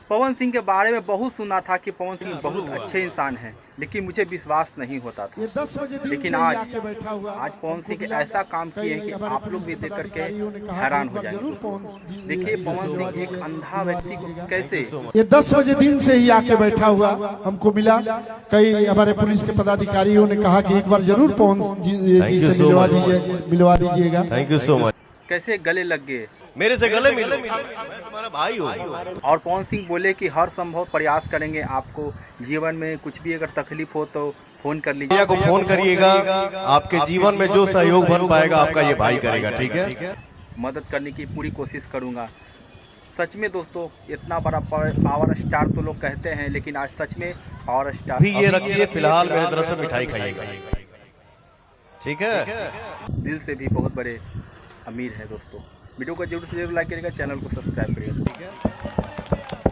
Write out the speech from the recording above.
पवन सिंह के बारे में बहुत सुना था कि पवन सिंह बहुत अच्छे इंसान हैं, लेकिन मुझे विश्वास नहीं होता था। लेकिन आज पवन सिंह के ऐसा काम किए हैं कि आप लोग भी देख करके हैरान हो जाएंगे। देखिए पवन सिंह एक अंधा व्यक्ति को कैसे ये 10 बजे दिन से ही आके बैठा हुआ हमको मिला। कई हमारे पुलिस के पदाधिकारियों ने कहा कि एक बार जरूर पवन जी से मिलवा दीजिएगा। Thank you so much. कैसे गले लग गए, मेरे से गले मिलो, मैं तुम्हारा भाई हूँ। और पवन सिंह बोले कि हर संभव प्रयास करेंगे, आपको जीवन में कुछ भी अगर तकलीफ हो तो फोन कर लीजिए। भैया को फोन करिएगा, आपके जीवन में जो सहयोग बन पाएगा आपका ये भाई करेगा, ठीक है। मदद करने की पूरी कोशिश करूंगा। सच में दोस्तों, इतना बड़ा पावर स्टार तो लोग कहते हैं, लेकिन आज सच में पावर स्टार भी ये रखिए, फिलहाल मेरी तरफ से मिठाई खाइएगा, ठीक है। दिल से भी बहुत बड़े अमीर है दोस्तों। वीडियो को जरूर से जरूर लाइक करिएगा, चैनल को सब्सक्राइब करिएगा, ठीक है।